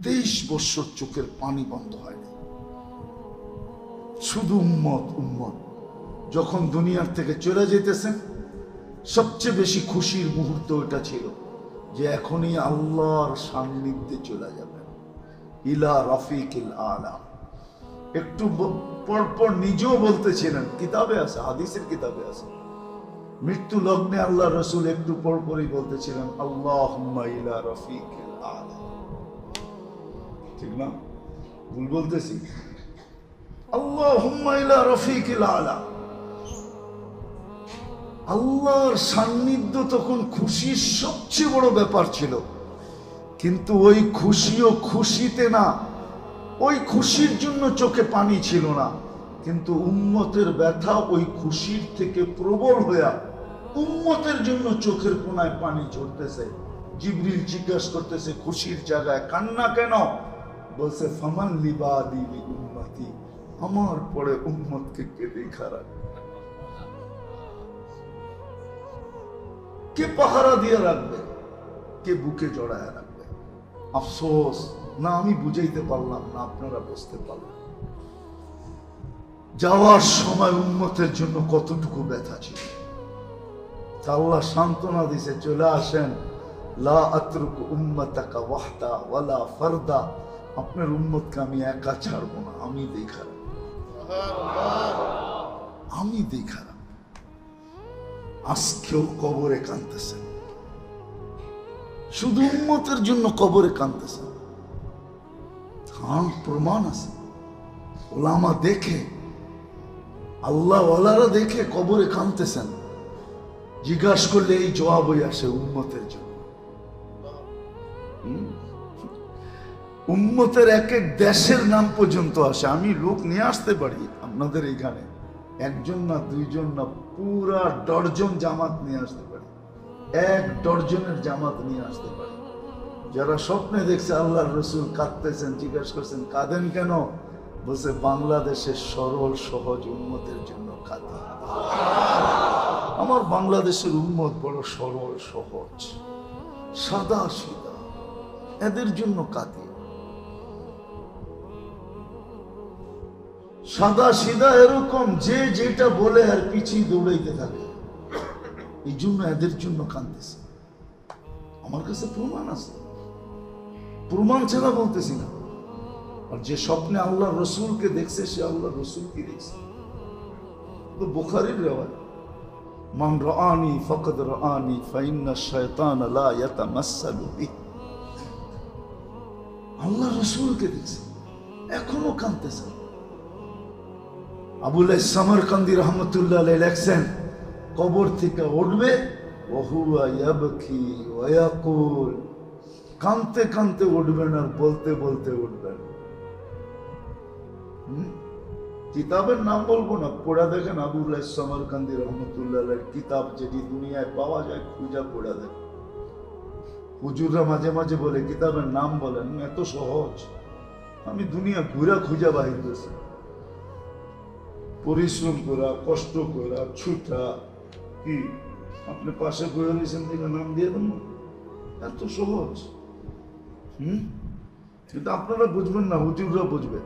23 বছর চোখের পানি বন্ধ হয়নি, শুধু উম্মত উম্মত। যখন দুনিয়ার থেকে চলে যেতেছেন সবচেয়ে বেশি খুশির মুহূর্ত ওটা ছিল যে এখনই আল্লাহর সান্নিধ্যে চলে যাবেন, ইলা রফিকিল আলা। একটু পরপর নিজেও বলতেছিলেন, কিতাবে আছে, হাদিসের কিতাবে আছে, মৃত্যু লগ্নে আল্লাহ রসুল একটু পরপরই বলতেছিলেন আল্লাহুম্মা ইলা রফিকিল আলা। ঠিক না? ভুল বলতেছি? আল্লাহুম্মা ইলা রফিকিল আলা। আল্লাহর সান্নিধ্য তখন খুশির সবচেয়ে বড় ব্যাপার ছিল, কিন্তু ওই খুশিও খুশিতে না, ওই খুশির জন্য চোখে পানি ছিল না, কিন্তু উম্মতের ব্যথা ওই খুশির থেকে প্রবল হইয়া উম্মতের জন্য চোখের কোনায় পানি ঝরতেছে। জিবরিল জিজ্ঞাসা করতেছে, খুশির জায়গায় কান্না কেন? বলছে ফামান লিবাদি লি উম্মতি, আমার পরে উম্মতকে কে দেখা রাখবে, কে পাহারা দিয়ে রাখবে, কে বুকে জড়ায় রাখবে। আফসোস, না আমি বুঝাইতে পারলাম না, আপনারা বুঝতে পারলেন। যাওয়ার সময় উম্মতের জন্য কতটুকু ব্যথা ছিল। আল্লাহ সান্ত্বনা দিছে, চলে আসেন, লা আতরুকু উম্মাতাকা ওয়াহদা ওয়ালা ফারদা, আপনার উম্মতকে আমি একা ছাড়বো না, আমি দেখা রাখবো, আমি দেখা রাখবো। আজকেও কবরে কাঁদতেছেন, শুধু উম্মতের জন্য কবরে কাঁদতেছেন। হ্যাঁ, প্রমাণ আছে, ওলামা দেখে, আল্লাহ ওয়ালারা দেখে কবরে কাঁদতেছেন। জিজ্ঞাসা করলে এই জবাবই আসে, উম্মতের জন্য। উম্মতের এক এক দেশের নাম পর্যন্ত আসে। আমি লোক নিয়ে আসতে পারি আপনাদের এইখানে, একজন না, দুইজন না, পুরা ডর্জন জামাত নিয়ে আসতে পারি, 1 ডর্জনের জামাত নিয়ে আসতে পারি। যারা স্বপ্নে দেখছে আল্লাহর রসুল কাঁদতেছেন, জিজ্ঞাসা করছেন কাঁদেন কেন? বলছে বাংলাদেশের সরল সহজ উম্মতের জন্য কাঁদে। আমার বাংলাদেশের উম্মত বড় সরল সহজ, সাদা সিধা, এদের জন্য কাঁদে। সাদা সিধা এরকম যে যেটা বলে আর পিছিয়ে দৌড়াইতে থাকে, এই জন্য এদের জন্য কাঁদতেছে। আমার কাছে প্রমাণ আছে, প্রমাণ ছাড়া বলতেছি না। আর যে স্বপ্নে আল্লাহ রসুলকে দেখছে সে আল্লাহ রসুলকে দেখছে। তো বুখারীর রিওয়ায়াত, মান রাআনি ফাকাদ রাআনি ফাইন্না শায়তান লা ইয়াতামাসসালু বিহি। আল্লাহ রসুলকে দেখছে, এখনো কাঁদতেছে। আবুল সামরকান্দি রহমতুল্লাহ আলাইহি লেখছেন, কবর থেকে উঠবে ওহুয়া ইয়াবকি ওয়া ইয়াকুল, কাঁদতে কাঁদতে উঠবেন আর বলতে বলতে উঠবেন। কিতাবের নাম বলবো না, পড়া দেখেন আবুল সামরকান্দি রহমতুল্লাহ আলাইহির কিতাব, যেটি দুনিয়ায় পাওয়া যায় খুঁজা পড়া দেখেন। হুজুররা মাঝে মাঝে বলে কিতাবের নাম বলেন, এত সহজ। আমি দুনিয়া ঘুরা খুঁজা বাহির করছি, পরিশ্রম করা, কষ্ট করা, ছুটা, কি আপনি পাশে বয়ে রয়েছেন দিকে নাম দিয়ে দেন, এত সহজ। কিন্তু আপনারা বুঝবেন না, হুজুররা বুঝবে।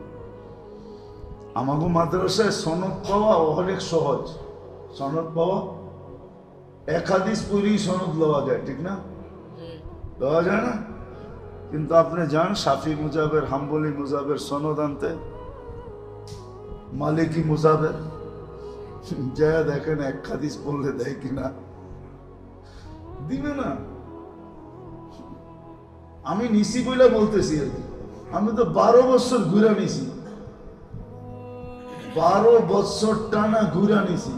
আমাকে মাদ্রাসায় সনদ পাওয়া অনেক সহজ। সনদ পাওয়া, 1 হাদিস পড়ি সনদ লওয়া যায়, ঠিক না? লওয়া যায় না? কিন্তু আপনি যান শাফি মুজাবের, হাম্বলি মুজাবের সনদ আনতে, মালিকি মুজাবের, যা দেখেন 1 হাদিস পড়লে দেয় কিনা, দিবে না। আমি নিছি বইলা বলতেছি আর কি, আমি তো 12 বছর ঘুরা নিছি, 12 বছর টানা ঘুরা নিছি।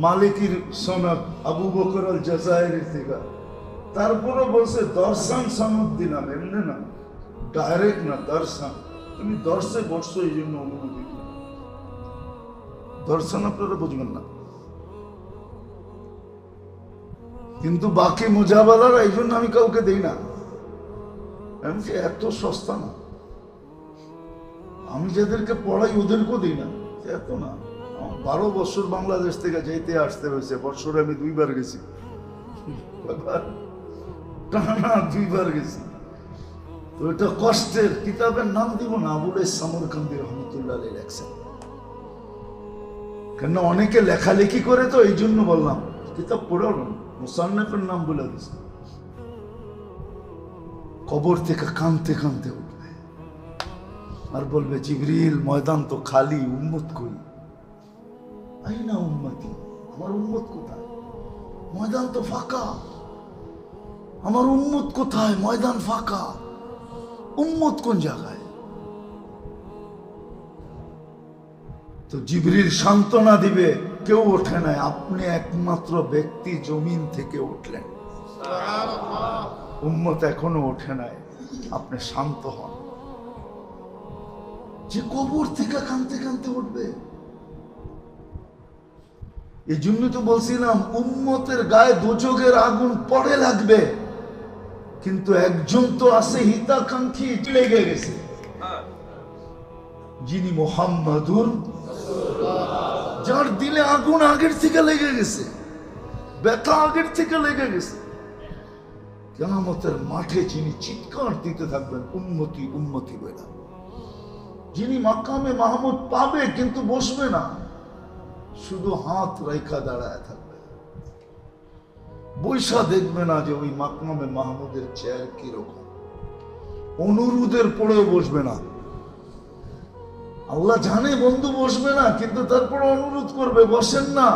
মালিকির সনদ আবু বকর আল জাজাইরি থেকে, তারপরে বলছে দর্শন সনদ দিলাম, এমনি না, ডাইরেক্ট না, দর্শন। তুমি দর্শে বসছো এই জন্য অনুমতি, দর্শন আপনারা বুঝবেন না। কিন্তু বাকি মুজাবালারা এই জন্য আমি কাউকে দিই না, এমনকি এত সস্তা না। আমি যাদেরকে পড়াই ওদেরকেও দিই না, এত না। 12 বছর বাংলাদেশ থেকে যেতে আসতে হয়েছে, বছরে আমি 2 বার গেছি। টানা 2 বার গেছি। তো এটা কষ্টের। কিতাবের নাম দিব না, আবুল সামরকান্দি রহমতুল্লাহ আলাইহি লেখছেন। কেন অনেকে লেখালেখি করে, তো এই জন্য বললাম কিতাব পড়ো না, মুসান্নিফের নাম বলে দিছে। কবর থেকে কাঁদতে কাঁদতে উঠবে আর বলবে, জিবরিল ময়দান তো খালি, উম্মত কই? আইনা উম্মতি, আমার উম্মত কোথায়? ময়দান তো ফাঁকা, আমার উম্মত কোথায়? ময়দান ফাঁকা, উম্মত কোন জায়গায়? তো জিবরিল সান্ত্বনা দিবে, কেউ ওঠে নাই, আপনি একমাত্র ব্যক্তি জমিন থেকে উঠলেন, উম্মত এখনো ওঠে নাই, আপনি শান্ত হন। যে কবর থেকে কাঁদতে কাঁদতে উঠবে। এই জন্য তো বলছিলাম, উম্মতের গায়ে দোজখের আগুন পড়ে লাগবে, কিন্তু একজন তো আছে হিতাকাঙ্ক্ষী, লেগে গেছে, যিনি মুহাম্মাদুর, যার দিলে আগুন আগের থেকে লেগে গেছে, ব্যথা আগের থেকে লেগে গেছে। কিয়ামতের মাঠে যিনি চিৎকার দিতে থাকবেন, উম্মতি উম্মতি বলে, যিনি মাকামে মাহমুদ পাবে কিন্তু বসবে না, শুধু হাত রেখা দাঁড়ায় থাকবে, বৈশা দেখবে না যে ওই মাকামে মাহমুদের চেয়ার কিরকম, অনুরোধের পরেও বসবে না। আল্লাহ জানে বন্ধু বসবে না, কিন্তু তারপর অনুরোধ করবে, বসেন না।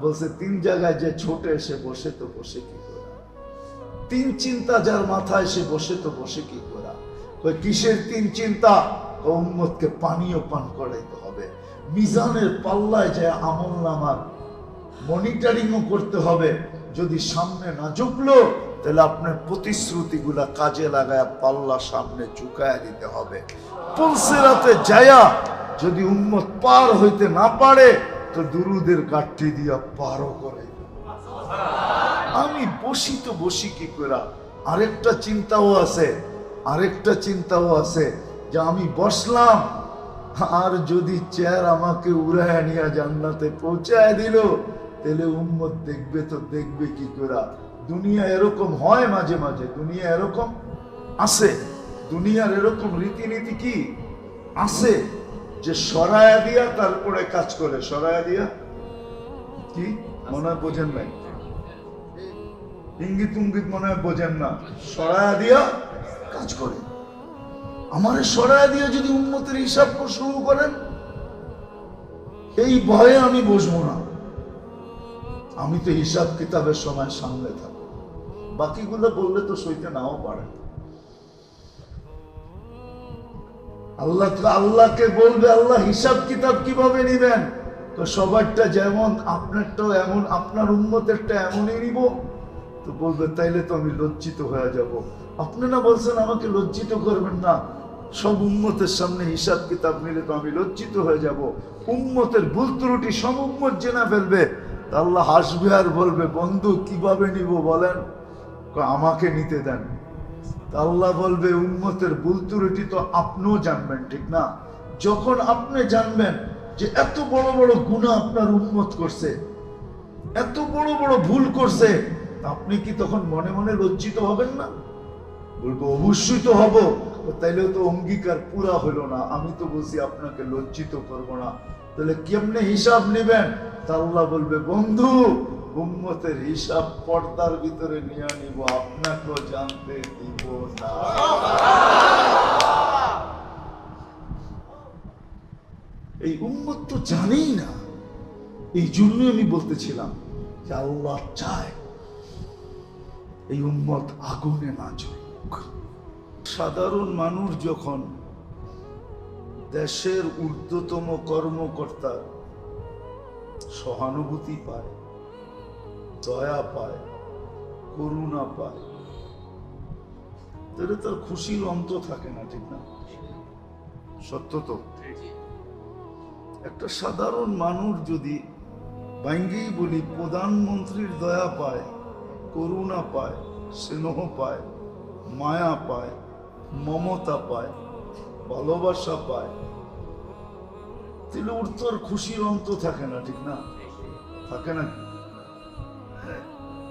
বলছে 3 জায়গায় যে ছোটে সে বসে তো বসে কি করে, 3 চিন্তা যার মাথায় সে বসে তো বসে কি করে। কিসের 3 চিন্তা? উম্মতকে পানীয় পান করাইতে হবে, মিজানের পাল্লায় যায় আমল নামার মনিটরিংও করতে হবে। যদি সামনে না ঝুঁকলো, তাহলে আপনার প্রতিশ্রুতি গুলা কাজে লাগায় পাল্লা সামনে ঝুঁকায় দিতে হবে। পুলসিরাতে যায়া যদি উম্মত পার হইতে না পারে, তো দুরুদের গাঠি দিয়া পারও করে। আমি বসি তো বসি কি করে? আরেকটা চিন্তাও আছে, যে আমি বসলাম, আর যদি চেয়ার আমাকে উড়ায় নিয়ে জান্নাতে পৌঁছায় দিল, তাহলে উম্মত দেখবে তো দেখবে কি করে? দুনিয়া এরকম হয় মাঝে মাঝে, দুনিয়া এরকম আছে, দুনিয়ার এরকম রীতিনীতি কি আছে যে সরায়া দিয়া তারপরে কাজ করে। সরায়া দিয়া কি মনে হয় বোঝেন নাই, ইঙ্গিত উঙ্গিত মনে হয় বোঝেন না, সরায়া দিয়া কাজ করে। আমারে সরায়া দিয়ে যদি উম্মতের হিসাব শুরু করেন, এই ভয়ে আমি বসবো না। আমি তো হিসাব কিতাবের সময় সামনে থাকবো, বাকিগুলো বললে তো সইতে নাও পারে। আল্লাহকে বলবে, আল্লাহ হিসাব কিতাব কিভাবে নিবেন? তো সবারটা যেমন আপনারটাও এমন, আপনার উম্মতেরটা এমনই নিব। তো বলবে, তাইলে তো আমি লজ্জিত হয়ে যাব। আপনি না বলছেন আমাকে লজ্জিত করবেন না, সব উম্মতের সামনে হিসাব কিতাব নিলে তো আমি লজ্জিত হয়ে যাব। উম্মতের ভুল ত্রুটি সব উম্মত জেনে ফেলবে। আল্লাহ হাসবে আর বলবে, বন্ধু কিভাবে নিব বলেন? আমাকে নিতে দেন। আল্লাহ বলবে, উম্মতের ভুল ত্রুটি তো আপনিও জানবেন, ঠিক না? যখন আপনি জানবেন যে এত বড় বড় গুনাহ আপনার উম্মত করছে, এত বড় বড় ভুল করছে, আপনি কি তখন মনে মনে লজ্জিত হবেন না? বলবো, অবশ্যই তো হব। তাইলেও তো অঙ্গীকার পুরা হলো না। আমি তো বলছি আপনাকে লজ্জিত করবো না, তাহলে কেমনে হিসাব নেবেন? তা আল্লাহ বলবে, বন্ধু উম্মতের হিসাব পর্দার ভিতরে নিয়ে নিব, আপনাকেও জানতে দিব না। এই উম্মত তো জানেই না। এই জন্য আমি বলতেছিলাম যে আল্লাহ চায় এই উম্মত আগুনে না জ্বলুক। সাধারণ মানুষ যখন দেশের ঊর্ধ্বতম কর্মকর্তার সহানুভূতি পায়, দয়া পায়, করুণা পায়, তাহলে তার খুশির অন্ত থাকে না, ঠিক না? সত্য তো। একটা সাধারণ মানুষ যদি, ভাঙ্গেই বলি, প্রধানমন্ত্রীর দয়া পায়, করুণা পায়, স্নেহ পায়, মায়া পায়, মমতা পায়, ভালোবাসা পায়, তাহলে ওর তো আর খুশির অন্ত থাকে না, ঠিক না? থাকে না?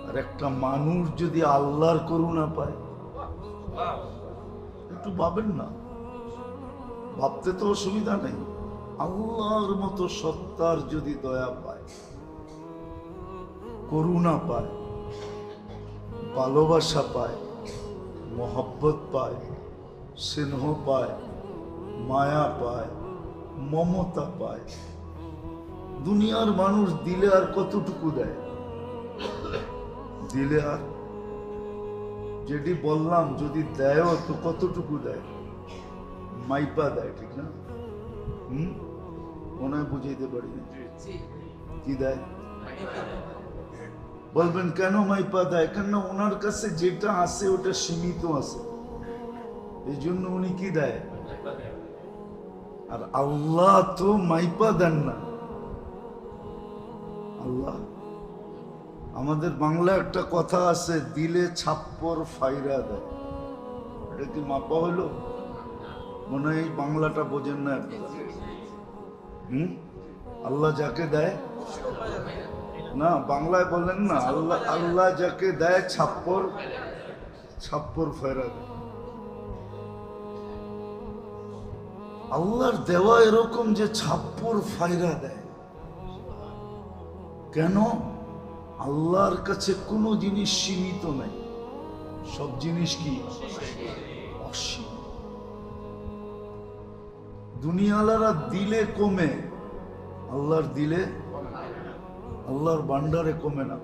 আর একটা মানুষ যদি আল্লাহর করুণা পায়, একটু ভাবেন না, ভাবতে তো অসুবিধা নেই। আল্লাহর মতো সত্তার যদি দয়া পায়, করুণা পায়, ভালোবাসা পায়, মোহব্বত পায়, স্নেহ পায়, মায়া পায়, মমতা পায়, দুনিয়ার মানুষ দিলে আর কতটুকু দেয়? দিলে আর যেটি বললাম, যদি দেয়ও তো কতটুকু দেয়? মাইপা দেয়, ঠিক না? মনে হয় বুঝাইতে পারি না। কি দেয় বলবেন? কেন মাইপা দেয়? কেন? ওনার কাছে যেটা আছে ওটা সীমিত আছে, এই জন্য উনি কি দেয়। আর আল্লাহ তো মাইপা দেন না। আল্লাহ, আমাদের বাংলা একটা কথা আছে, দিলে ছাপ্পর ফাইরা দেয়। এটা কি মাপা হলো? মনে হয় এই বাংলাটা বোঝেন না আপনারা। আল্লাহ যাকে দেয় না, বাংলায় বলেন না, আল্লাহ আল্লাহ যাকে দেয় ছাপ্পর ফাইরা দেয়। আল্লাহর দেওয়া এরকম যে ছাপ্পর ফাইরা দেয়। কেন? আল্লাহর কাছে কোনো জিনিস সীমিত নাই, সব জিনিস কি অসীম। দুনিয়ালারা দিলে কমে, আল্লাহর দিলে, আল্লাহর ভান্ডারে কমে না।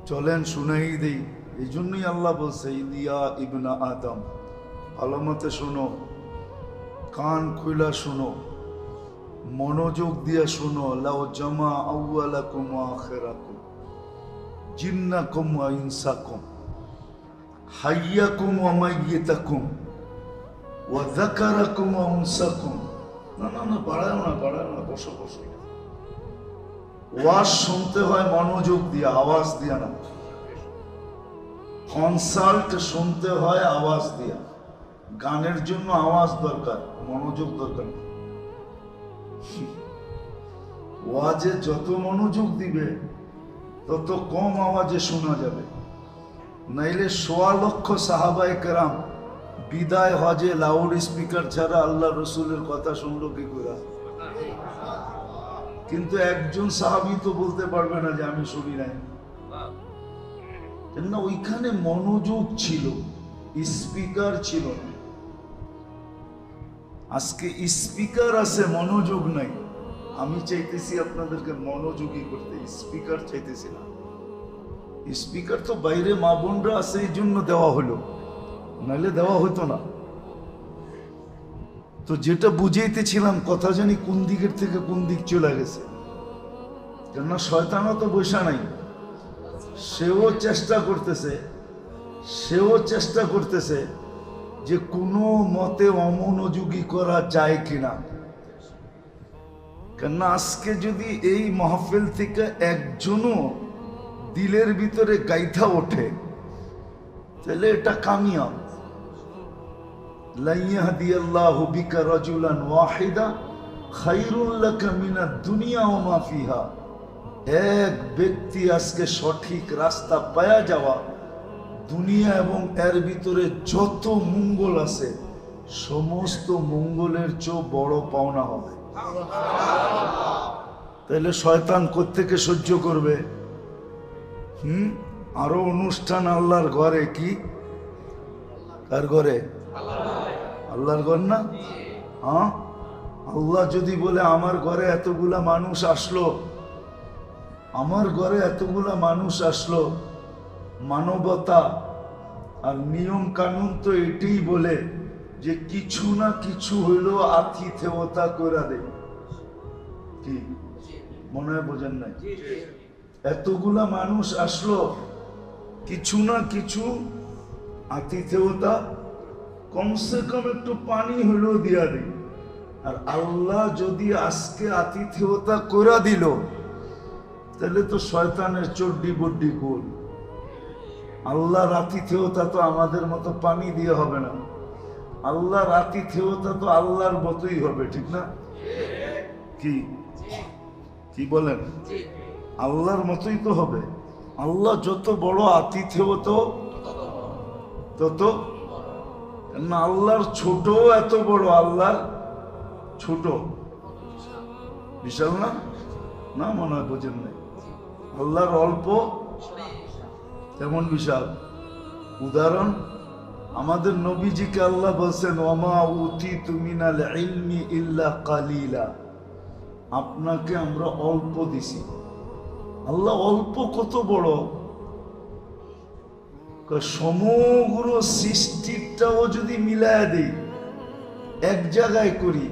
চলেন শুনেই দেই। এই জন্যই আল্লাহ বলছে, ইলিয়া ইবনা আদম, ভালো মতে শোনো, কান খুইলা শোনো, মনোযোগ দিয়া শোনো। লাউ জামা আউয়ালাকুম ওয়া আখিরাকুম, জিন্নাকুম ওয়া ইনসাকুম, হাইয়াকুম ওয়া মাইয়িতাকুম, ওয়া যাকারাকুম ওয়া উনসাকুম। না না না, বাড়াও না, বসো বসো। ওয়াজ শুনতে হয় মনোযোগ দিয়া, আওয়াজ দিয়া না। কনসাল্ট শুনতে হয় আওয়াজ দিয়া। গানের জন্য আওয়াজ দরকার, মনোযোগ দরকার। ওয়াজে যত মনোযোগ দিবে তত কম আওয়াজে শোনা যাবে। নাইলে ১৬ লক্ষ সাহাবায়ে কেরাম বিদায় হজে লাউড স্পিকার ছাড়া আল্লাহ রসুলের কথা শুনলো কি করে? কিন্তু একজন সাহাবী তো বলতে পারবে না যে আমি শুনি নাই। না, ওইখানে মনোযোগ ছিল, স্পিকার ছিল না। আজকে স্পিকার আছে, মনোযোগ নাই। আমি চাইতেছি আপনাদেরকে মনোযোগী করতে, স্পিকার চাইতেছি না। স্পিকার তো বাইরে মা বোনরা আছে, এই জন্য দেওয়া হলো, নাইলে দেওয়া হতো না। তো যেটা বুঝাইতেছিলাম, কথা জানি কোন দিকের থেকে কোন দিক চলে গেছে। কেননা শয়তানও তো বসা নাই, সেও চেষ্টা করতেছে যে কোনো মতে অমনোযোগী করা যায় কিনা। কেননা আজকে যদি এই মাহফিল থেকে একজনও দিলের ভিতরে গাইথা ওঠে, তাহলে এটা কামিয়াব। লা ইয়াহদিয়াল্লাহু বিকা রাজুলান ওয়াহিদা খায়রুল লাকা মিনাদ দুনিয়া ওয়া মা ফিহা। এক ব্যক্তি আজকে সঠিক রাস্তা পায়া যাওয়া, দুনিয়া এবং এর ভিতরে যত মঙ্গল আছে সমস্ত মঙ্গলের চেয়ে বড় পাওনা হবে। তাহলে শয়তান কোত্থেকে সহ্য করবে? আরো অনুষ্ঠান আল্লাহর ঘরে। কি কার ঘরে? আল্লাহর ঘর না? হ্যাঁ, আল্লাহ যদি বলে আমার ঘরে এতগুলা মানুষ আসলো, আমার ঘরে এতগুলা মানুষ আসলো, মানবতা আর নিয়ম কানুন তো এটাই বলে যে কিছু না কিছু হইলো আতিথেয়তা করে দেয়। কি মনে হয় বোঝেন নাই? এতগুলা মানুষ আসলো, কিছু না কিছু আতিথেয়তা, কমসে কম একটু পানি হইলেও দিয়া দেয়। আর আল্লাহ যদি আজকে আতিথেয়তা করে দিল, তাহলে তো শয়তানের চড্ডি বড্ডি গোল। আল্লাহর আতিথেয়তা তো আমাদের মতো পানি দিয়ে হবে না, আল্লাহর আতিথেয়তা তো আল্লাহর মতোই হবে, ঠিক না? কি কি বলেন? আল্লাহর মতোই তো হবে। আল্লাহ যত বড় আতিথ্য তত না, আল্লাহর ছোট এত বড়, আল্লাহর ছোট বিশাল না, না মনে হয় বোঝেন নাই। আল্লাহর অল্প তেমন বিশাল। উদাহরণ, আমাদের নবীজিকে আল্লাহ বলছেন ওয়ামা উতিতু মিনাল ইলমি ইল্লা কালিলা, আপনাকে আমরা অল্প দিছি। আল্লাহ অল্প কত বড়, সমগ্র সৃষ্টিটাও যদি মিলায় দিই, এক জায়গায় করি,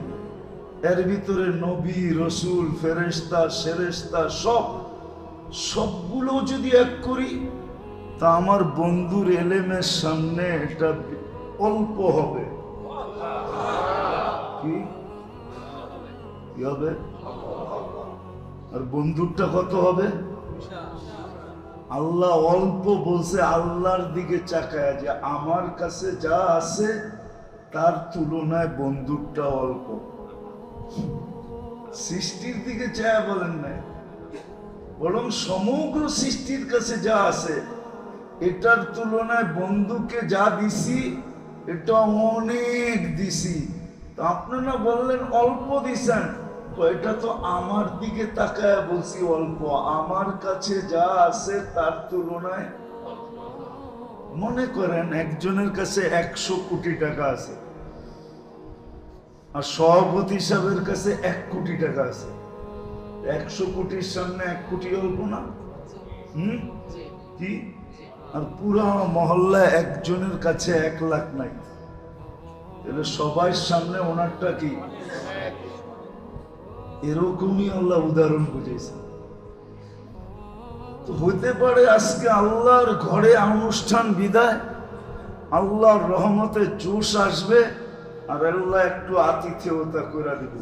এর ভিতরে নবী রসুল ফেরেশতা সেরেশতা সবগুলো যদি এক করি, তা আমার বন্ধুর এলেমের সামনে এটা অল্প হবে। কি হবে? আর বন্ধুরটা কত হবে? আল্লাহ অল্প বলছে আল্লাহর দিকে চাকায়, যে আমার কাছে যা আছে তার তুলনায় বন্ধুরটা অল্প। সৃষ্টির দিকে চায় বলেন নাই, বরং সমগ্র সৃষ্টির কাছে যা আছে এটার তুলনায় বন্ধুকে যা দিছি এটা অনেক দিছি। তো আপনারা বললেন অল্প দিছেন, এটা তো আমার দিকে তাকায় বলছি অল্প, আমার কাছে যা আছে তার তুলনায়। মনে করেন একজনের কাছে 100 কোটি টাকা আছে, আর সভাপতি সাহেবের কাছে 1 কোটি টাকা আছে। 100 কোটির সামনে 1 কোটি অল্প না? কি? আর পুরা মহল্লা একজনের কাছে 1 লাখ নাই, তাহলে সবাই সামনে ওনারটা কি? এরকমই আল্লাহ উদাহরণ বুঝেছে। তো হইতে পারে আজকে আল্লাহর ঘরে অনুষ্ঠান বিদায়, আল্লাহর রহমতে জোশ আসবে, আর আল্লাহ একটু আতিথেয়তা করে দিবে,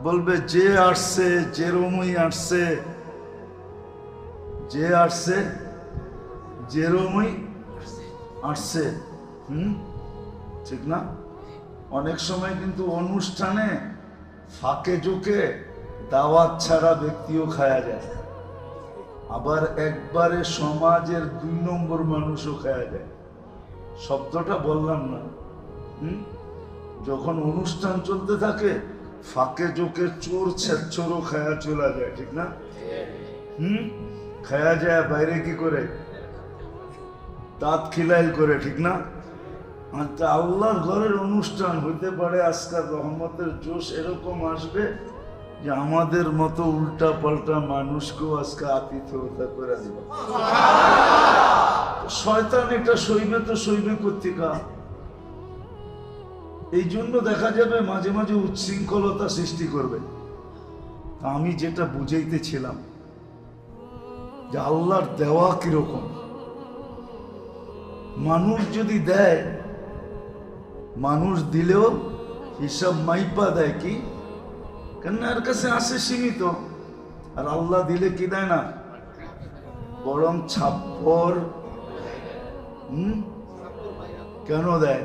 বলবে যে আসছে যেরমই আসছে, যে আসছে যেরমই আসছে। ঠিক না? অনেক সময় কিন্তু অনুষ্ঠানে ফাঁকে জোকে দাওয়াত ছাড়া ব্যক্তিও খায়া যায়, আবার একবারে সমাজের 2 নম্বর মানুষও খায়া যায়। শব্দটা বললাম না। যখন অনুষ্ঠান চলতে থাকে ফাঁকে জোকে চোর ছেচ্চোরও খায়া চলা যায়, ঠিক না? খায়া যায়, বাইরে কি করে? দাঁত খিলাইল করে, ঠিক না? আল্লাহর ঘরের অনুষ্ঠান হইতে পারে আজকাল রহমতের জোশ এরকম আসবে যে আমাদের মতো উল্টা পাল্টা মানুষকেও আজকে আতিথেয়তা করে দিবে। শয়তান এটা সইবে তো সইবে কর্তিকা। এই জন্য দেখা যাবে মাঝে মাঝে উচ্ছৃঙ্খলতা সৃষ্টি করবে। আমি যেটা বুঝাইতেছিলাম যে আল্লাহর দেওয়া কিরকম, মানুষ যদি দেয়, মানুষ দিলেও হিসাব মাইপা দেয়, কি কেন এর কাছে আসে সীমিত, আর আল্লাহ দিলে কি দেয় না, বরং 56 কেন দেয়?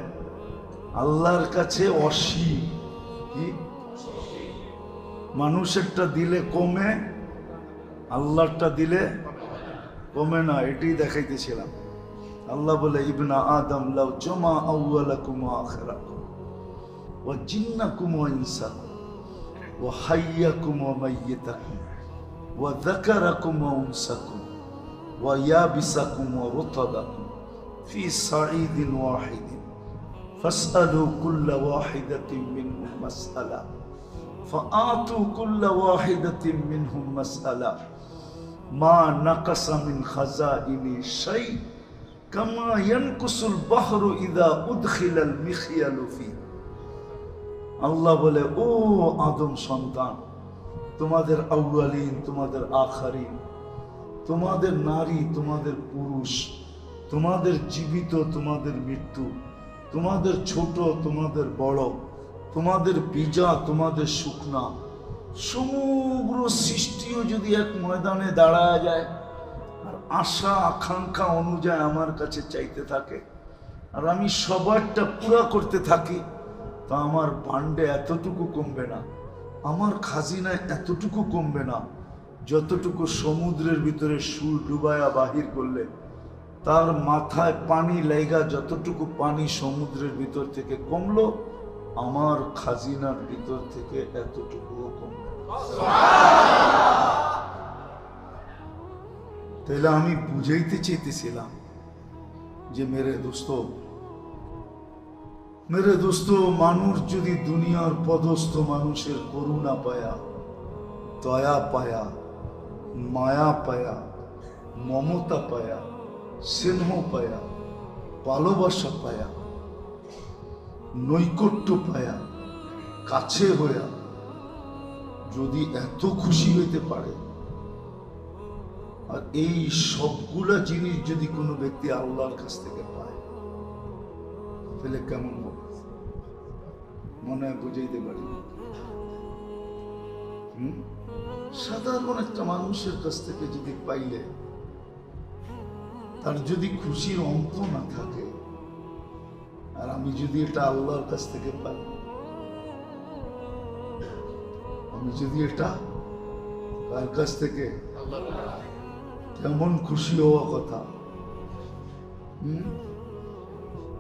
আল্লাহর কাছে 80। কি? মানুষেরটা দিলে কমে, আল্লাহরটা দিলে কমে না। এটাই দেখাইতেছিলাম। আল্লাহ বলে ইবনা আদম লাউ জামা আউয়ালাকুম ওয়া আখিরাকুম ওয়া জিন্নাকুম ওয়া ইনসাকুম ওয়া হাইয়াকুম ওয়া মাইয়িতাকুম ওয়া যাকারাকুম ওয়া উনসাকুম ওয়া ইয়াবিসাকুম ওয়া রুতাবাকুম ফি সাঈদিন ওয়াহিদিন ফাসআলু কুল্লা ওয়াহিদাতিন মিনহুম মাসআলা ফাআতু কুল্লা ওয়াহিদাতিন মিনহুম মাসআলা মা নাকাসা মিন খাযাইনি শাই কামা ইয়ানকুসুল বাহরু ইযা উদখিলাল মিখয়ালু ফি। আল্লাহ বলে, ও আদম সন্তান, তোমাদের আউয়ালিন, তোমাদের আখারিন, তোমাদের নারী, তোমাদের পুরুষ, তোমাদের জীবিত, তোমাদের মৃত্যু, তোমাদের ছোট, তোমাদের বড়, তোমাদের বীজা, তোমাদের শুকনা, সমগ্র সৃষ্টিও যদি এক ময়দানে দাঁড়ায় যায় আর আশা আকাঙ্ক্ষা অনুযায়ী আমার কাছে চাইতে থাকে, আর আমি সবারটা পুরা করতে থাকি, তা আমার ভান্ডে এতটুকু কমবে না। আমার খাজিনায় এতটুকু কমবে না যতটুকু সমুদ্রের ভিতরে সুর ডুবায়া বাহির করলে তার মাথায় পানি লেগা যতটুকু পানি সমুদ্রের ভিতর থেকে কমলো, আমার খাজিনার ভিতর থেকে এতটুকুও কমবে। তাহলে আমি বুঝাইতে চাইতেছিলাম যে মেরে দোস্ত, মানুষ যদি দুনিয়ার পদস্থ মানুষের করুণা পায়া, দয়া পায়া, মায়া পায়া, মমতা পায়া, স্নেহ পায়া, ভালোবাসা পায়া, নৈকট্য পায়া, কাছে হইয়া যদি এত খুশি হইতে পারে, আর এই সবগুলা জিনিস যদি কোনো ব্যক্তি আল্লাহর কাছ থেকে পায়, তাহলে কেমন হবে? মনে হয় বুঝাইতে পারি। সাধারণ একটা মানুষের কাছ থেকে যদি পাইলে তার যদি খুশির অন্ত না থাকে, আর আমি যদি এটা আল্লাহর কাছ থেকে পাই, আমি যদি এটা কার কাছ থেকে, কেমন খুশি হওয়া কথা,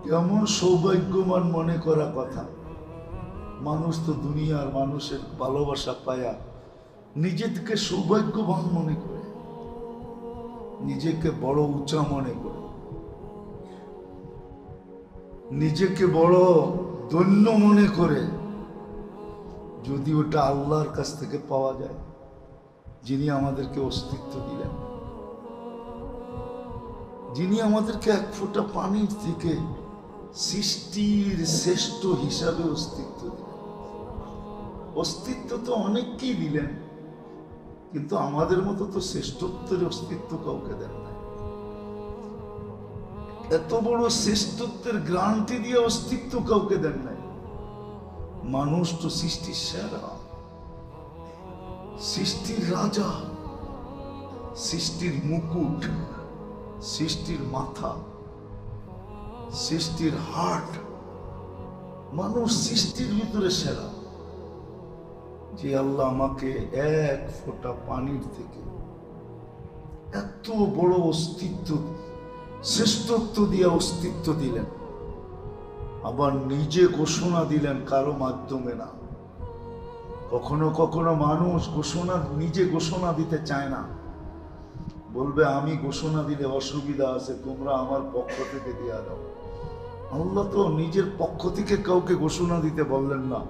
কেমন সৌভাগ্যবান মনে করা কথা। মানুষ তো দুনিয়ার মানুষের ভালোবাসা পায়া নিজেকে সৌভাগ্যবান মনে করে, নিজেকে বড় উঁচা মনে করে, নিজেকে বড় ধন্য মনে করে। যদি ওটা আল্লাহর কাছ থেকে পাওয়া যায়, যিনি আমাদেরকে অস্তিত্ব দিলেন, যিনি আমাদেরকে এক ফোঁটা পানির থেকে সৃষ্টির শ্রেষ্ঠ হিসাবে অস্তিত্ব দিলেন। অস্তিত্ব তো অনেককেই দিলেন, কিন্তু আমাদের মতো তো শ্রেষ্ঠত্বের অস্তিত্ব কাউকে দেন না। এত বড় শ্রেষ্ঠত্বের গ্রান্টি দিয়ে অস্তিত্ব কাউকে দেন নাই। মানুষ তো সৃষ্টির সেরা, সৃষ্টির রাজা, সৃষ্টির মুকুট, সৃষ্টির মাথা, সৃষ্টির হার্ট। মানুষ সৃষ্টির ভিতরে সেরা। যে আল্লাহ আমাকে এক ফোঁটা পানির থেকে এত বড় অস্তিত্ব, শ্রেষ্ঠত্ব দিয়ে অস্তিত্ব দিলেন, আবার নিজে ঘোষণা দিলেন কারো মাধ্যমে না। কখনো কখনো মানুষ নিজে ঘোষণা দিতে চায় না, বলবে আমি ঘোষণা দিলে অসুবিধা আছে, তোমরা আমার পক্ষ থেকে দিয়ে দাও। আল্লাহ তো নিজের পক্ষ থেকে কাউকে ঘোষণা দিতে বললেন না,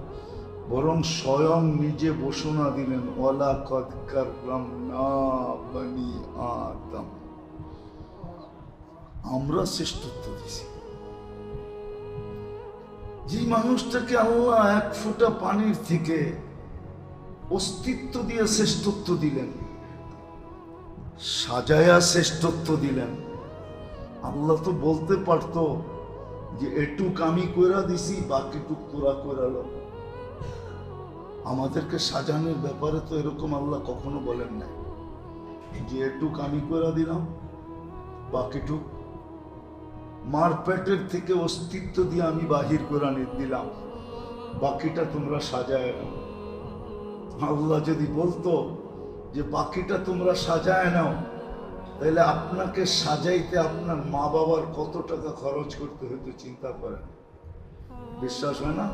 বরং স্বয়ং নিজে ঘোষণা দিলেন, ওয়ালাকাদ কাররামনা বনি আদম। আমরা শ্রেষ্ঠত্ব দিছি। যে মানুষটাকে আল্লাহ এক ফোঁটা পানির থেকে অস্তিত্ব দিয়ে শ্রেষ্ঠত্ব দিলেন, সাজায়া শ্রেষ্ঠত্ব দিলেন। আল্লাহ তো বলতে পারতো যে এটুক আমি কইরা দিছি, বাকিটুক তোরা কইরালো। আমাদেরকে সাজানোর ব্যাপারে তো এরকম আল্লাহ কখনো বলেন নাই যে এটুক আমি কইরা দিলাম, বাকিটুক মার পেটের থেকে অস্তিত্ব দিয়ে আমি বাহির করে দিলাম, বাকিটা তোমরা সাজায় নাও। আল্লাহ যদি বলতো যে বাকিটা তোমরা সাজায় নাও, তাহলে আপনাকে সাজাইতে আপনার মা বাবার কত টাকা খরচ করতে হতো চিন্তা করেন। বিশ্বাস হয় না?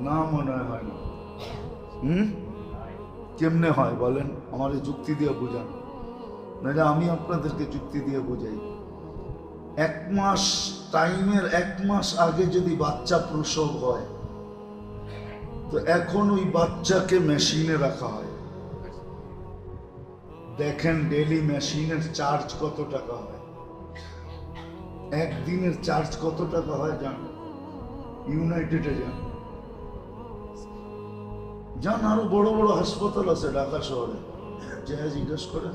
না, মনে হয় না। কেমনে হয় বলেন? আমার যুক্তি দিয়ে বোঝান, নাহলে আমি আপনাদেরকে যুক্তি দিয়ে বোঝাই। 1 মাস টাইমের 1 মাস আগে যদি বাচ্চা প্রসব হয়, তো এখন ওই বাচ্চাকে মেশিনে রাখা হয়। দেখেন ডেলি মেশিনের চার্জ কত টাকা হয়, একদিনের চার্জ কত টাকা হয় জান? ইউনাইটেডে যান, আরো বড় বড় হাসপাতাল আছে ঢাকা শহরে, যে জিজ্ঞেস করেন,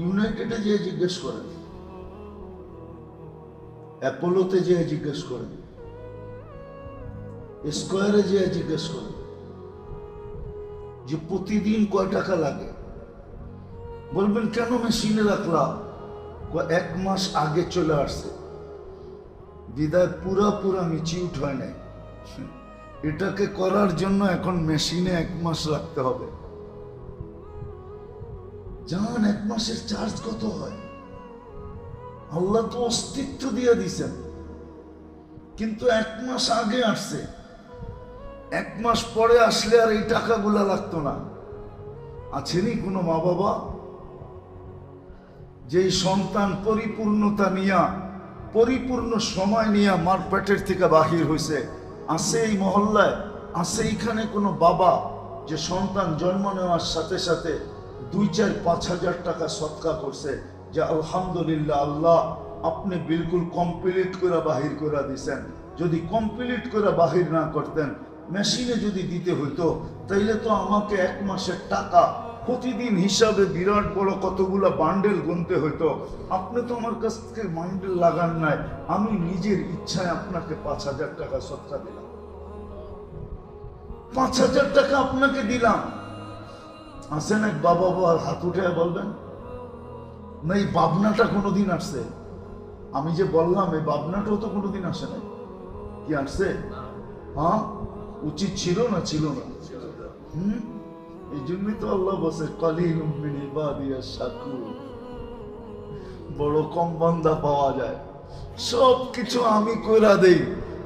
ইউনাইটেডে যে জিজ্ঞেস করেন, অ্যাপোলোতে যে জিজ্ঞেস করেন, স্কয়ারে যে জিজ্ঞেস করেন যে প্রতিদিন কয় টাকা লাগে। বলবেন কেন মেশিনে রাখলা? 1 মাস আগে চলে আসছে। বিদায় পুরা মিচিউট হয় নাই। এটাকে করার জন্য এখন মেশিনে 1 মাস রাখতে হবে। জান 1 মাসের চার্জ কত হয়? আল্লাহ তো অস্তিত্ব দিয়ে দিছেন, কিন্তু 1 মাস আগে আসছে, 1 মাস পরে আসলে আর এই টাকাগুলা লাগতো না। আছেনি কোনো মা বাবা যেই সন্তান পরিপূর্ণতা নিয়া, পরিপূর্ণ সময় নিয়া মার পেটের থেকে বাহির হয়েছে? আছে এই মহল্লায়? আছে এইখানে কোনো বাবা যে সন্তান জন্ম নেওয়ার সাথে সাথে 2-4-5 হাজার টাকা সদকা করছে যে আলহামদুলিল্লাহ আল্লাহ আপনি বিলকুল কমপ্লিট করে বাহির করে দিছেন? যদি কমপ্লিট করে বাহির না করতেন, মেশিনে যদি দিতে হইতো, তাইলে তো আমাকে 1 মাসের টাকা প্রতিদিন হিসাবে বিরাট বড় কতগুলা বান্ডেল গুনতে হইতো। আপনি তো আমার কাছ থেকে বান্ডেল লাগান নাই, আমি নিজের ইচ্ছায় আপনাকে 5,000 টাকা সদকা দিলাম, 5,000 টাকা আপনাকে দিলাম। আসেন এক বাবা বাবার হাত উঠে বলবেন না এই ভাবনাটা কোনোদিন আসছে? আমি যে বললাম এই ভাবনাটাও তো কোনোদিন আসে নাই। কি আসছে? হ্যাঁ, উচিত ছিল না? ছিল না। এই জন্যই তো আল্লাহ বসে কালিলুম মিন ইবাদিয়াশ শাকুর, বড় কম বান্দা পাওয়া যায়। সব কিছু আমি কইরা দেই,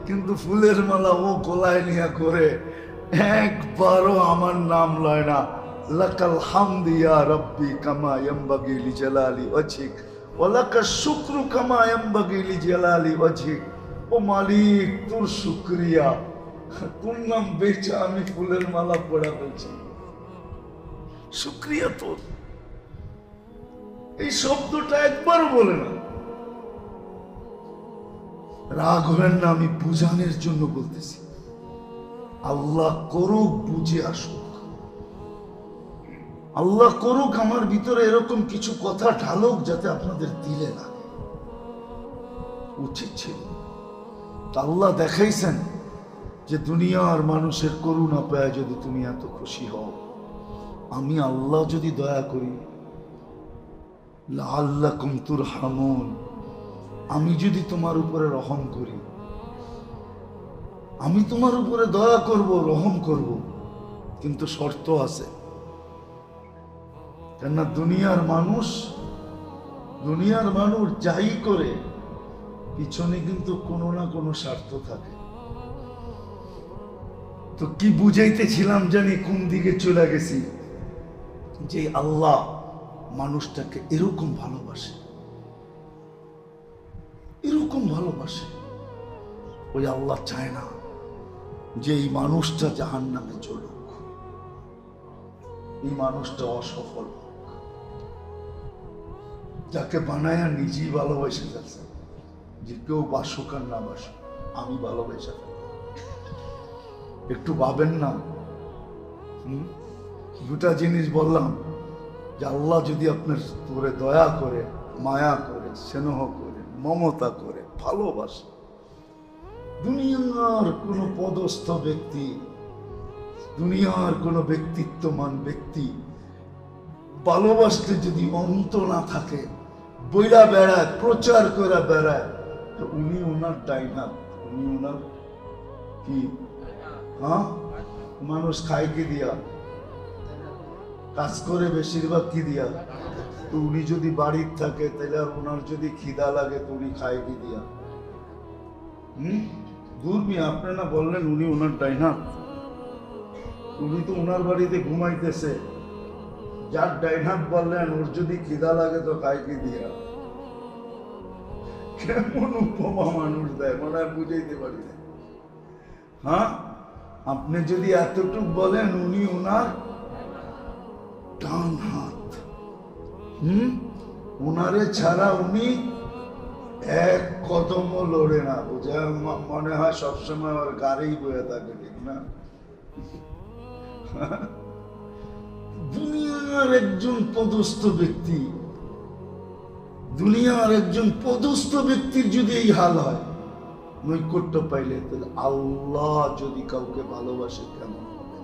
কিন্তু ফুলের মালা ও গলায় নিয়ে করে, একবারও আমার নাম লয় না। লাকাল হামদু ইয়া রাব্বি কামা ইয়ানবাগি লিজালালি ওয়াজহিক ওয়া লাকাশ শুকরু কামা ইয়ানবাগি লিজালালি ওয়াজহিক। ও মালিক, তোর শুকরিয়া, তোর নাম বেচা আমি ফুলের মালা পড়া ফেলছি, শুকরিয়া তোর। এই শব্দটা একবারও বলে না। রাগ হবেন না, আমি বুঝানোর জন্য বলতেছি। আল্লাহ করুক বুঝে আসুক, আল্লাহ করুক আমার ভিতরে এরকম কিছু কথা ঢালুক যাতে আপনাদের দিলে লাগে। উচিত ছিল। আল্লাহ দেখাইছেন যে দুনিয়ার মানুষের করুণা পায় যদি তুমি এত খুশি হও, আমি আল্লাহ যদি দয়া করি, লাআল্লাকুম তুরহামুন, আমি যদি তোমার উপরে রহম করি, আমি তোমার উপরে দয়া করব, রহম করব, কিন্তু শর্ত আছে। কেননা দুনিয়ার মানুষ যাই করে পিছনে কিন্তু কোনো না কোনো স্বার্থ থাকে। তো কি বুঝাইতেছিলাম জানি, কোন দিকে চলে গেছি, যে আল্লাহ মানুষটাকে এরকম ভালোবাসে, এরকম ভালোবাসে। ওই আল্লাহ চায় না যে এই মানুষটা জাহান্নামে চলুক, এই মানুষটা অসফল হোক। যাকে বানায় নিজেই ভালোবেসে যাচ্ছে, যে কেউ বাসুক আর না বাসুক আমি ভালোবেসে ফেলব। একটু ভাবেন না। দুটা জিনিস বললাম, যে আল্লাহ যদি আপনার উপরে দয়া করে, মায়া করে, স্নেহ করে, মমতা করে, ভালোবাসে, দুনিয়ার কোনো পদস্থ ব্যক্তি, দুনিয়ার কোনো ব্যক্তিত্বমান ব্যক্তি ভালোবাসতে যদি অন্ত না থাকে, বইলা বেড়ায়, প্রচার করে বেড়ায়, তো উনি ওনার ডাইনার, উনি ওনার কি? হ্যাঁ, মানুষ খায় কি দিয়া? কাজ করে বেশিরভাগ কি দিয়া? তো উনি যদি বাড়ির থাকে, তাহলে আর ওনার যদি খিদা লাগে তো উনি খায় কি দিয়া? দূরমি, আপনি না বললেন উনি ওনার ডাইনার? উনি তো ওনার বাড়িতে ঘুমাইতেছে, যার ডাইনার বললেন ওর যদি খিদা লাগে তো খায় কি দিয়া? কেমন উপমা মানুষ দেয়, মনে হয় বুঝাইতে পারি না। হ্যাঁ, আপনি যদি এতটুক বলেন উনি ওনার ডান হাত, উনারে ছাড়া উনি এক কদমও লড়ে না। বুঝে মনে হয় সবসময় ওর গাড়ি বয়ে থাকে, ঠিক না? দুনিয়ার একজন পদস্থ ব্যক্তি, দুনিয়ার একজন পদস্থ ব্যক্তির যদি এই হাল হয়, নৈকট্য পাইলে, তাহলে আল্লাহ যদি কাউকে ভালোবাসে কেমন হবে?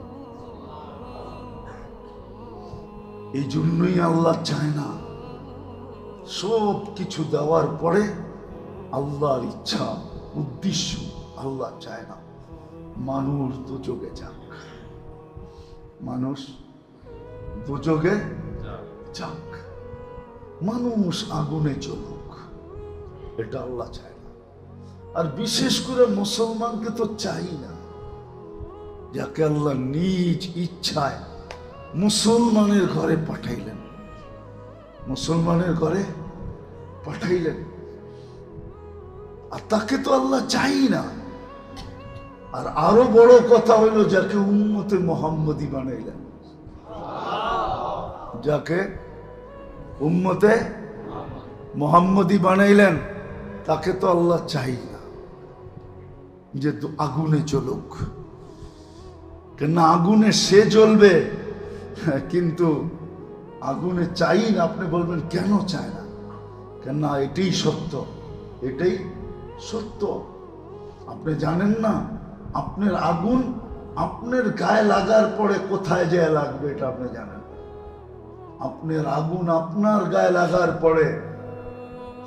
এই জন্যই আল্লাহ চায় না, সব কিছু দেওয়ার পরে আল্লাহর ইচ্ছা উদ্দেশ্য আল্লাহ চায় না মানুষ দুযোগে যাক, মানুষ দুযোগে যাক, মানুষ আগুনে চলুক, এটা আল্লাহ চায় না। আর বিশেষ করে মুসলমানকে তো চাই না, যাকে আল্লাহ নিজ ইচ্ছায় মুসলমানের ঘরে পাঠাইলেন, মুসলমানের ঘরে পাঠাইলেন, আর তাকে তো আল্লাহ চাই না। আর আরো বড় কথা হইল যাকে উম্মতে মুহাম্মদী বানাইলেন, যাকে উম্মতে মুহাম্মদী বানাইলেন, তাকে তো আল্লাহ চাই না যে আগুনে চলুক। কেন আগুনে সে জ্বলবে, কিন্তু আগুনে চাই না। আপনি বলবেন কেন চায় না? কেন এটাই সত্য, এটাই সত্য। আপনি জানেন না আপনার আগুন আপনার গায়ে লাগার পরে কোথায় যায় লাগবে, এটা আপনি জানেন? আপনার আগুন আপনার গায়ে লাগার পরে,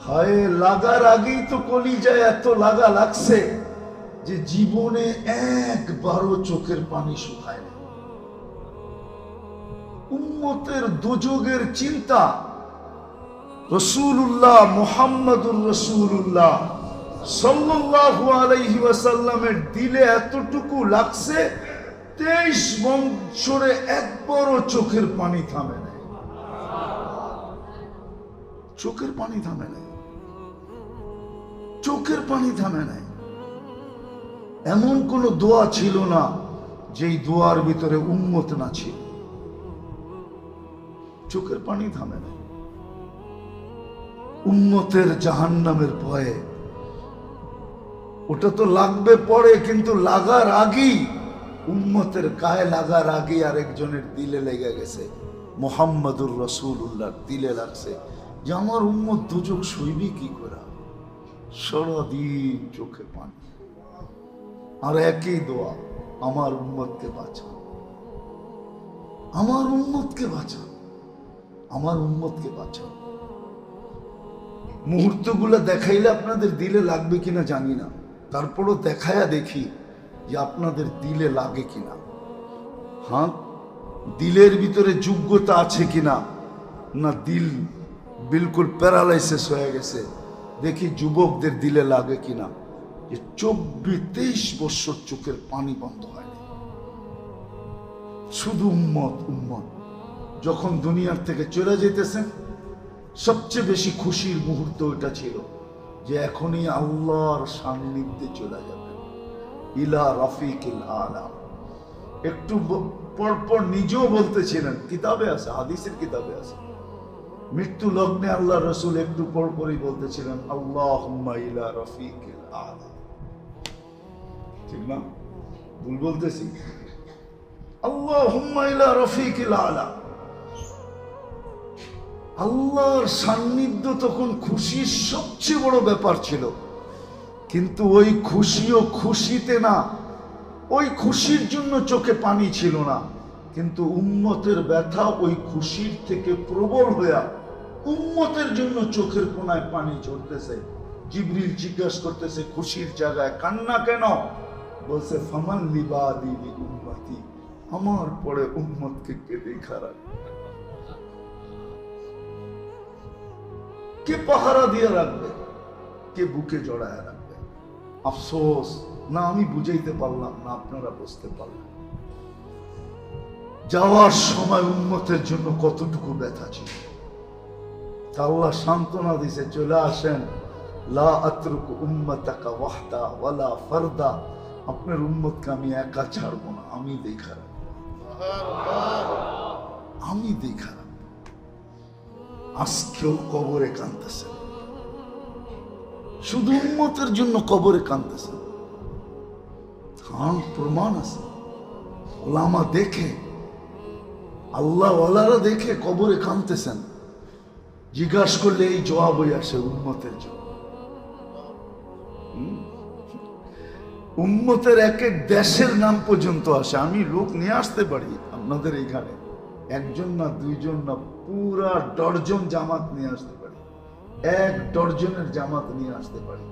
হায় লাগার আগেই তো কলিজায় এত লাগা লাগছে যে জীবনে একবারও চোখের পানি শুকায় না। উম্মতের দুযোগের চিন্তা রাসূলুল্লাহ মুহাম্মদুর রাসূলুল্লাহ সাল্লাল্লাহু আলাইহি ওয়াসাল্লামের দিলে এতটুকু লাগছে, 23 বছরে একবারও চোখের পানি থামে না, চোখের পানি থামে নাই, চোখের পানি থামে নাই। এমন কোন দোয়া ছিল না যেই দোয়ার ভিতরে উম্মত না ছিল। চোখের পানি থামে নাই। উম্মতের জাহান্নামের ভয়ে, ওটা তো লাগবে পরে, কিন্তু লাগার আগেই, উম্মতের গায়ে লাগার আগে আরেকজনের দিলে লেগে গেছে, মুহাম্মদুর রাসূলুল্লাহর দিলে লাগছে যে আমার উম্মত দুযোগ সইবি কি করে। সারাদিন চোখে পানি, আর একই দোয়া, আমার উম্মতকে বাঁচা, আমার উম্মতকে বাঁচা, আমার উম্মতকে বাঁচা। মুহূর্তগুলো দেখাইলে আপনাদের দিলে লাগবে কিনা জানি না, তারপরও দেখায়া দেখি যে আপনাদের দিলে লাগে কিনা। হ্যাঁ, দিলের ভিতরে যোগ্যতা আছে কিনা, না দিল বিলকুল প্যারালাইসিস হয়ে গেছে। দেখি যুবকদের দিলে লাগে কিনা যে 24-23 বছর চোখের পানি বন্ধ হয়নি, শুধু উম্মত উম্মত। যখন দুনিয়ার থেকে চলে যেতেছেন, সবচেয়ে বেশি খুশির মুহূর্ত ওটা ছিল যে এখনই আল্লাহর সান্নিধ্যে চলে যাবেন, ইলা রাফিকিল আলা। একটু পরপর নিজেও বলতেছিলেন, কিতাবে আছে, হাদিসের কিতাবে আছে, মৃত্যু লগ্নে আল্লাহ রসুল একটু পরপরই বলতেছিলেন, আল্লাহুম্মা ইলা রাফিকিল আলা। ঠিক না? ভুল বলতেছি? আল্লাহুম্মা ইলা রাফিকিল আলা। আল্লাহর সান্নিধ্য তখন খুশির সবচেয়ে বড় ব্যাপার ছিল, কিন্তু ওই খুশিও খুশিতে না, ওই খুশির জন্য চোখে পানি ছিল না, কিন্তু উম্মতের ব্যথা ওই খুশির থেকে প্রবল হইয়া উম্মতের জন্য চোখের কোনায় পানি ঝরতেছে। জিবরিল জিজ্ঞাসা করতেছে, খুশির জায়গায় কান্না কেন? বলছে, ফামান লিবাদি লি উম্মতি, আমার পরে উম্মতকে কে দেখা রাখবে, কে পাহারা দিয়ে রাখবে, কে বুকে জড়ায় রাখবে। আফসোস, না আমি বুঝাইতে পারলাম না, আপনারা বুঝতে পারলেন। যাওয়ার সময় উম্মতের জন্য কতটুকু ব্যথা ছিল। আল্লাহ সান্ত্বনা দিছে, চলে আসেন, লা আতরুকু উম্মাতাকা ওয়াহদা ওয়ালা ফারদা, আপনার উম্মতকে আমি একা ছাড়বো না, আমি দেখা রাখবো, আমি দেখা রাখবো। আজকেও কবরে কাঁদতেছেন, শুধু উম্মতের জন্য কবরে কাঁদতেছেন। হ্যাঁ, প্রমাণ আছে, ওলামা দেখে, আল্লাহ ওয়ালারা দেখে কবরে কাঁদতেছেন। জিজ্ঞাসা করলে এই জবাবই আসে, উম্মতের জন্য। উম্মতের এক এক দেশের নাম পর্যন্ত আসে। আমি লোক নিয়ে আসতে পারি আপনাদের এখানে, একজন না, দুইজন না, পুরা ডর্জন জামাত নিয়ে আসতে পারি, 1 ডর্জনের জামাত নিয়ে আসতে পারি।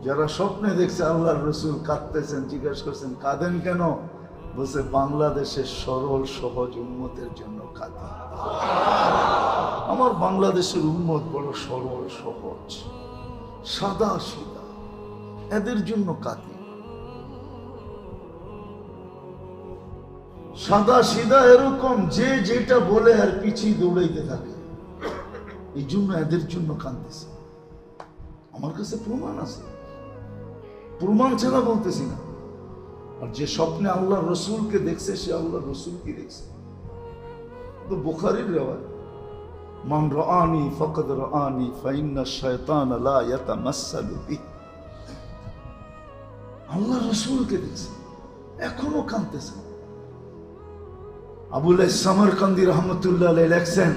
যারা স্বপ্নে দেখছে আল্লাহর রসুল কাঁদতেছেন, জিজ্ঞেস করছেন কাঁদেন কেন? বলছে বাংলাদেশের সরল সহজ উম্মতের জন্য কাঁদি। আমার বাংলাদেশের উম্মত বড় সরল সহজ, সাদা সিধা, এদের জন্য কাঁদি। সাদা সিধা এরকম যে যেটা বলে আর পিছিয়ে দৌড়াইতে থাকে, এই জন্য এদের জন্য কাঁদতেছে। আমার কাছে প্রমাণ আছে, প্রমাণ ছাড়া বলতেছি না। আর যে স্বপ্নে আল্লাহ রসুলকে দেখছে সে আল্লাহ রসুলকে দেখছে। তো বুখারীর রিওয়ায়াত, মান রাআনি ফাকাদ রাআনি ফাইন্না শায়তান লা ইয়াতামাসসালু বিহি। আল্লাহ রসুলকে দেখছে, এখনো কাঁদতেছে। আবুল সামরকান্দি রহমতুল্লাহ আলাইহি লেখছেন,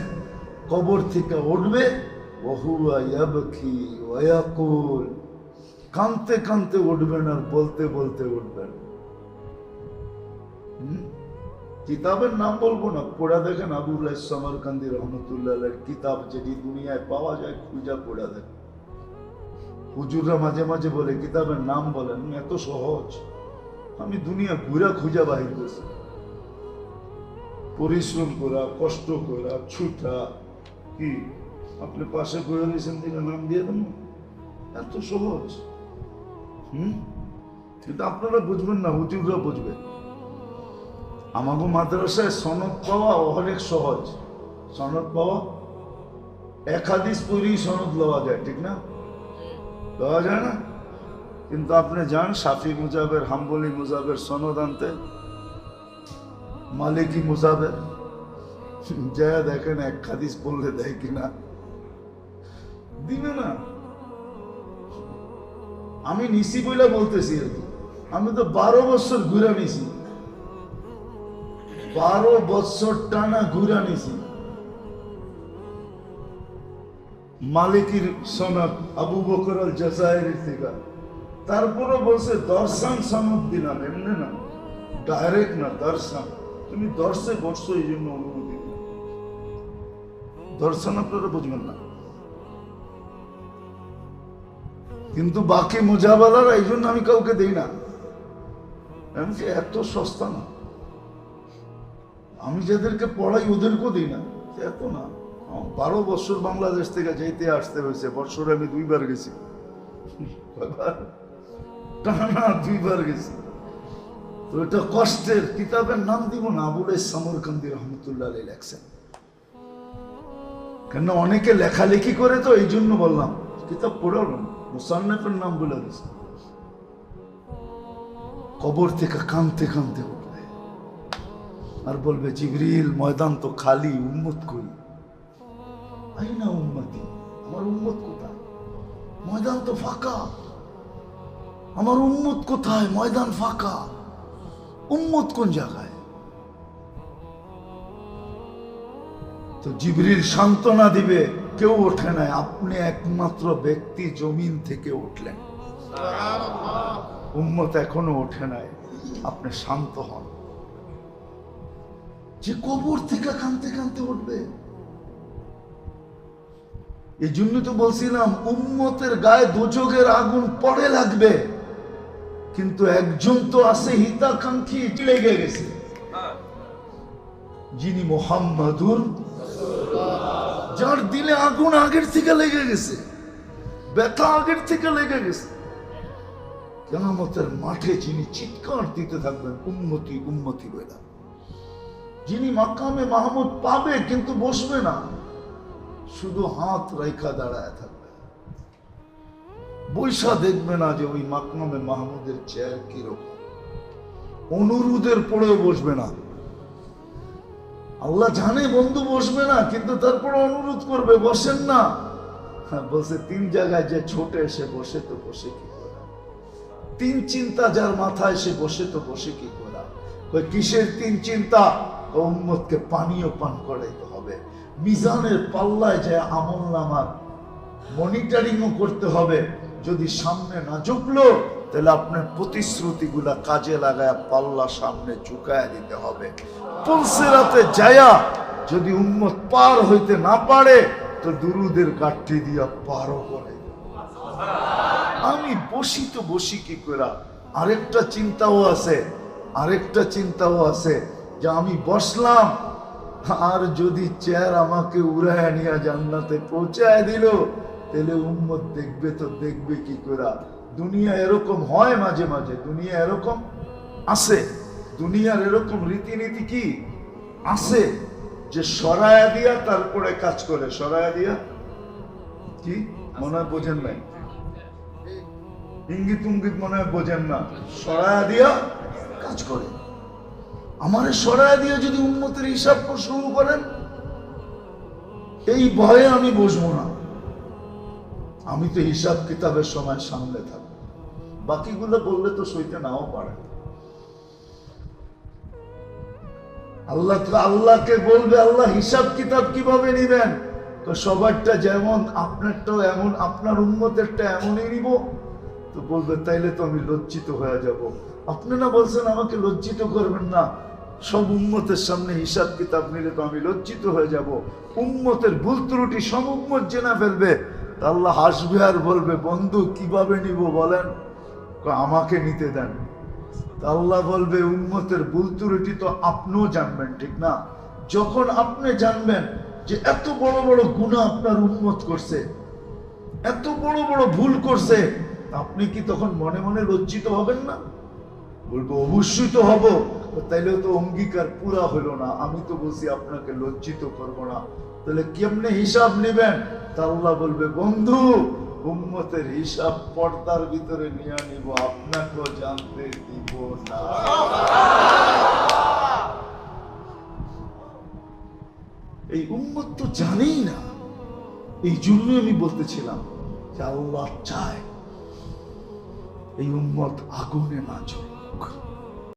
কবর থেকে উঠবে ওয়াহুয়া ইয়াবকি ওয়া ইয়াকুল, কাঁদতে কাঁদতে উঠবেন আর বলতে বলতে উঠবেন। কিতাবের নাম বলবো না, পড়া দেখেন আবুল সামরকান্দি রহমতুল্লাহ আলাইহির কিতাব, যেটি দুনিয়ায় পাওয়া যায় খুঁজা পড়া দেখেন। হুজুররা মাঝে মাঝে বলে কিতাবের নাম বলেন, এত সহজ। আমি দুনিয়া ঘুরা খুঁজা বাহির করছি, পরিশ্রম করা, কষ্ট করা, ছুটা, কি আপনি পাশে করে দিয়েছেন দিকে নাম দিয়ে দেন, এত সহজ। কিন্তু আপনারা বুঝবেন না, হুজুররা বুঝবে। আমাকে মাদ্রাসায় সনদ পাওয়া অনেক সহজ। সনদ পাওয়া, এক হাদিস পড়েই সনদ লওয়া যায়, ঠিক না? লওয়া যায় না? কিন্তু আপনি যান শাফি মুজাবের, হাম্বলি মুজাবের সনদ আনতে, মালিকি মুজাবের, যা দেখেন এক হাদিস পড়লে দেয় কিনা, দিবে না। আমি নিছি বলে বলতেছি আর কি, আমি তো 12 বছর ঘুরা নিছি, 12 বছর টানা ঘুরা নিছি। মালিকির সনদ আবু বকর আল জাজাইরি থেকে, তারপরে বলছে দর্শন সনদ দিলাম, এমনি না, ডাইরেক্ট না, দর্শন। তুমি দর্শে বসছো এই জন্য অনুমতি দিলাম। দর্শন আপনারা বুঝবেন না, কিন্তু বাকি মুজাবালারা এই জন্য আমি কাউকে দিই না। এমনকি এত সস্তা না, আমি যাদেরকে পড়াই ওদেরকেও দিই না, এত না। 12 বছর বাংলাদেশ থেকে যেতে আসতে হয়েছে, বছরে আমি 2 বার গেছি, টানা 2 বার গেছি। তো এটা কষ্টের। কিতাবের নাম দিব না, আবুল সামরকান্দি রহমতুল্লাহ আলাইহি লেখছেন। কেন অনেকে লেখালেখি করে, তো এই জন্য বললাম, কিতাব পড়ার মুসান্নিফের নাম বলে দিয়েছে। কবর থেকে কাঁদতে কাঁদতে উঠবে আর বলবে জিবরিল ময়দান তো খালি, উম্মত কই? আইনা উম্মতি, আমার উম্মত কোথায়? ময়দান তো ফাঁকা, আমার উম্মত কোথায়? ময়দান ফাঁকা, উম্মত কোন জায়গায়? তো জিবরিল সান্ত্বনা দিবে, কেউ ওঠে নাই, আপনি একমাত্র ব্যক্তি জমিন থেকে উঠলেন, উম্মত এখনো ওঠে নাই, আপনি শান্ত হন। যে কবর থেকে কাঁদতে কাঁদতে উঠবে। এই জন্য তো বলছিলাম উম্মতের গায়ে দোজখের আগুন পড়ে লাগবে, কিন্তু একজন তো আছে হিতাকাঙ্ক্ষী, লেগে গেছে, যিনি মুহাম্মাদুর, যার দিলে আগুন আগের থেকে লেগে গেছে, ব্যথা আগের থেকে লেগে গেছে। কিয়ামতের মাঠে যিনি চিৎকার দিতে থাকবেন উম্মতি উম্মতি বলে, যিনি মাকামে মাহমুদ পাবে কিন্তু বসবে না, শুধু হাত রাইখা দাঁড়ায় থাকবে, বৈশা দেখবে না যে ওই মাকামে মাহমুদের চেয়ার কিরকম, অনুরোধের পরেও বসবে না। আল্লাহ জানে বন্ধু বসবে না, কিন্তু তারপরে অনুরোধ করবে, বসেন না। বলছে 3 জায়গায় যে ছোটে সে বসে তো বসে কি করা, 3 চিন্তা যার মাথায় সে বসে তো বসে কি করা। কিসের 3 চিন্তা? উম্মতকে পানীয় পান করাইতে হবে, মিজানের পাল্লায় যে আমলনামার মনিটরিংও করতে হবে। যদি সামনে না ঝুঁকলো তাহলে আপনার প্রতিশ্রুতিগুলা কাজে লাগায় পাল্লা সামনে ঝুঁকায় দিতে হবে। পুলসিরাতে যায়া যদি উম্মত পার হইতে না পারে তো দুরুদের গাঠি দিয়া পারও করে। আমি বসি তো বসি কি করে। আরেকটা চিন্তাও আছে যে আমি বসলাম, আর যদি চেয়ার আমাকে উড়ায় নিয়ে জান্নাতে পৌঁছায় দিল, তাহলে উম্মত দেখবে তো দেখবে কি করে। দুনিয়া এরকম হয় মাঝে মাঝে, দুনিয়া এরকম আছে, দুনিয়ার এরকম রীতিনীতি কি আছে যে সরায়া দিয়া তারপরে কাজ করে। সরায়া দিয়া কি মনে হয় বোঝেন নাই, ইঙ্গিত উঙ্গিত মনে হয় বোঝেন না। সরায়া দিয়া কাজ করে। আমারে সরায়া দিয়ে যদি উম্মতের হিসাব শুরু করেন, এই ভয়ে আমি বসবো না। আমি তো হিসাব কিতাবের সময় সামনে থাকবো, বাকিগুলো বললে তো সইতে নাও পারে। আল্লাহকে বলবে, আল্লাহ হিসাব কিতাব কিভাবে নিবেন? তো সবারটা যেমন আপনারটাও এমন, আপনার উম্মতেরটা এমনই নিব। তো বলবে তাইলে তো আমি লজ্জিত হয়ে যাব। আপনি না বলছেন আমাকে লজ্জিত করবেন না, সব উম্মতের সামনে হিসাব কিতাব নিলে তো আমি লজ্জিত হয়ে যাব। উম্মতের ভুল ত্রুটি সব উম্মত জেনে ফেলবে। আল্লাহ হাসবে আর বলবে, বন্ধু কিভাবে নিব বলেন, আমাকে নিতে দেন। আল্লাহ বলবে, উম্মতের ভুল ত্রুটি তো আপনিও জানবেন, ঠিক না? যখন আপনি জানবেন যে এত বড় বড় গুনাহ আপনার উম্মত করছে, এত বড় বড় ভুল করছে, আপনি কি তখন মনে মনে লজ্জিত হবেন না? বলবো অবশ্যই তো হব। তাইলেও তো অঙ্গীকার পুরা হলো না। আমি তো বলছি আপনাকে লজ্জিত করব না, তাহলে কেমনে হিসাব নেবেন? তা আল্লাহ বলবে, বন্ধু উম্মতের হিসাব পর্দার ভিতরে নিয়ে নিব, আপনাকেও জানতে দিব না। এই উম্মত তো জানেই না। এই জন্য আমি বলতেছিলাম যে আল্লাহ চায় এই উম্মত আগুনে না জ্বলুক।